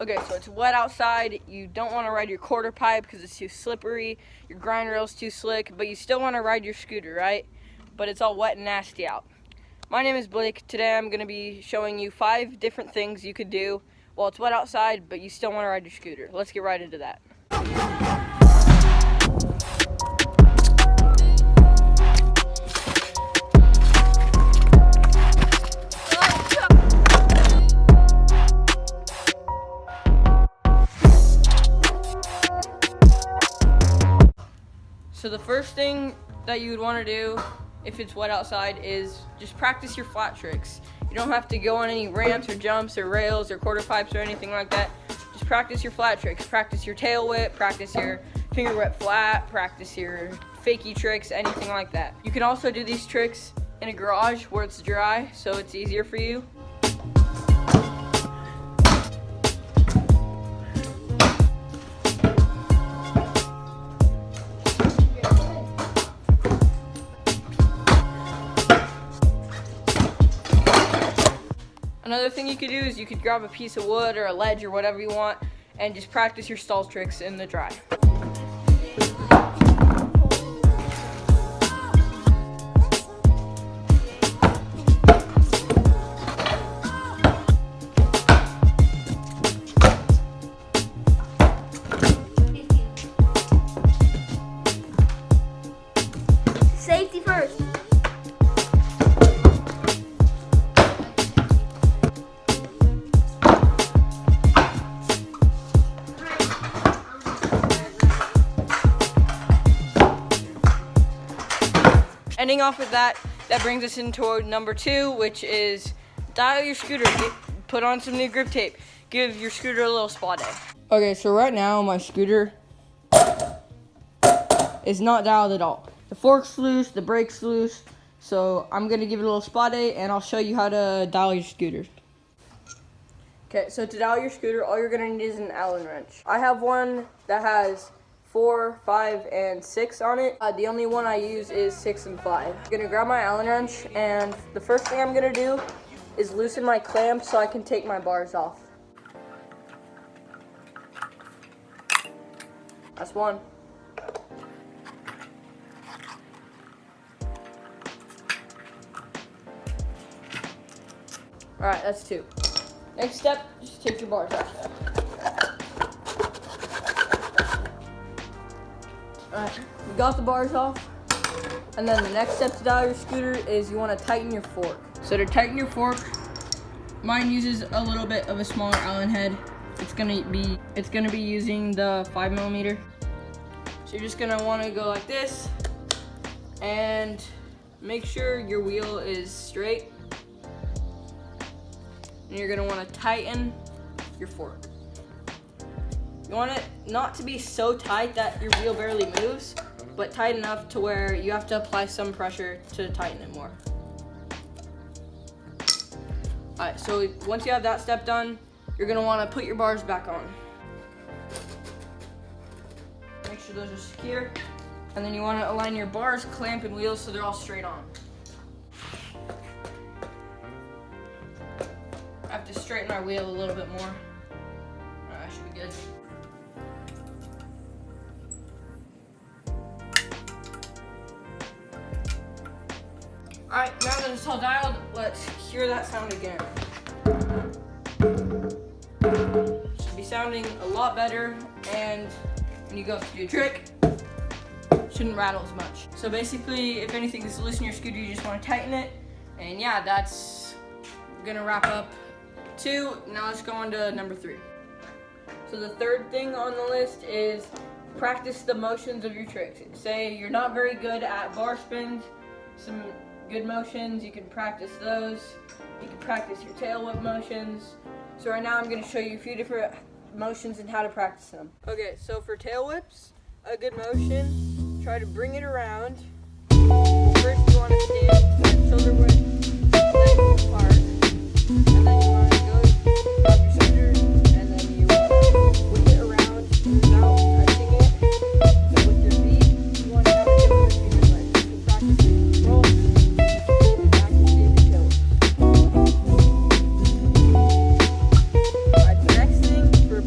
Okay, so it's wet outside. You don't want to ride your quarter pipe because it's too slippery. Your grind rail's too slick, but you still want to ride your scooter, right? But it's all wet and nasty out. My name is Blake. Today I'm going to be showing you 5 different things you could do while it's wet outside, but you still want to ride your scooter. Let's get right into that. So the first thing that you would want to do if it's wet outside is just practice your flat tricks. You don't have to go on any ramps or jumps or rails or quarter pipes or anything like that. Just practice your flat tricks. Practice your tail whip, practice your finger whip flat, practice your fakie tricks, anything like that. You can also do these tricks in a garage where it's dry, so it's easier for you. Another thing you could do is you could grab a piece of wood or a ledge or whatever you want and just practice your stall tricks in the dry. Safety first. Ending off with that brings us into number 2, which is dial your scooter. Put on some new grip tape. Give your scooter a little spa day. Okay, so right now my scooter is not dialed at all. The fork's loose, the brake's loose, so I'm gonna give it a little spa day and I'll show you how to dial your scooter. Okay, so to dial your scooter, all you're gonna need is an Allen wrench. I have one that has 4, 5, and 6 on it. The only one I use is 6 and 5. I'm gonna grab my Allen wrench, and the first thing I'm gonna do is loosen my clamp so I can take my bars off. That's one. Alright, that's 2. Next step, just take your bars off. Alright, you got the bars off, and then the next step to dial your scooter is you want to tighten your fork. So to tighten your fork, mine uses a little bit of a smaller Allen head. It's gonna be using the 5mm. So you're just gonna want to go like this, and make sure your wheel is straight. And you're gonna want to tighten your fork. You want it not to be so tight that your wheel barely moves, but tight enough to where you have to apply some pressure to tighten it more. Alright, so once you have that step done, you're gonna wanna put your bars back on. Make sure those are secure. And then you wanna align your bars, clamp, and wheels so they're all straight on. I have to straighten my wheel a little bit more. Alright, I should be good. Alright, now that it's all dialed, let's hear that sound again. Should be sounding a lot better, and when you go to do a trick, it shouldn't rattle as much. So basically, if anything is loose in your scooter, you just want to tighten it. And yeah, that's gonna wrap up 2. Now let's go on to number 3. So the third thing on the list is practice the motions of your tricks. Say you're not very good at bar spins, some good motions, you can practice those. You can practice your tail whip motions. So right now I'm going to show you a few different motions and how to practice them. Okay, so for tail whips, a good motion, try to bring it around. First you want to stand shoulder width, legs apart, and then you want to go grab your scooter, and then you want to whip it around without touching it. So with your feet, you want to have it go with your legs. So practice it. Roll. Alright, the next thing for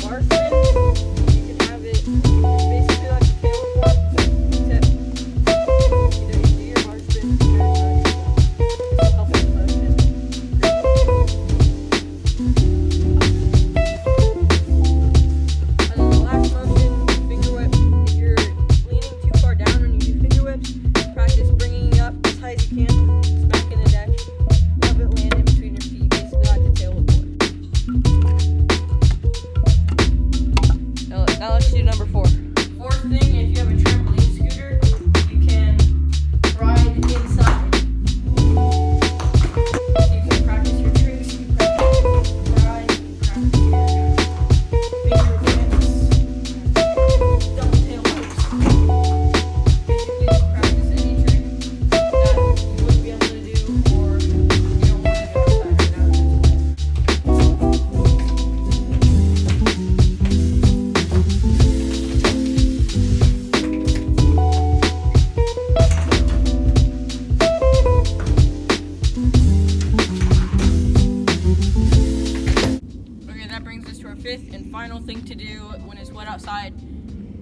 for a fifth and final thing to do when it's wet outside,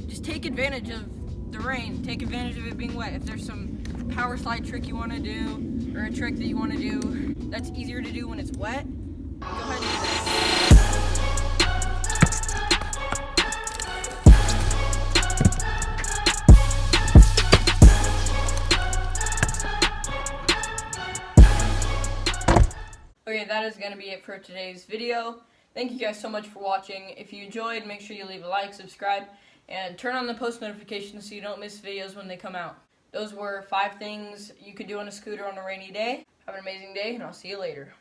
just take advantage of the rain. Take advantage of it being wet. If there's some power slide trick you want to do, or a trick that you want to do that's easier to do when it's wet, go ahead and do that. Okay, that is going to be it for today's video. Thank you guys so much for watching. If you enjoyed, make sure you leave a like, subscribe, and turn on the post notifications so you don't miss videos when they come out. Those were 5 things you could do on a scooter on a rainy day. Have an amazing day, and I'll see you later.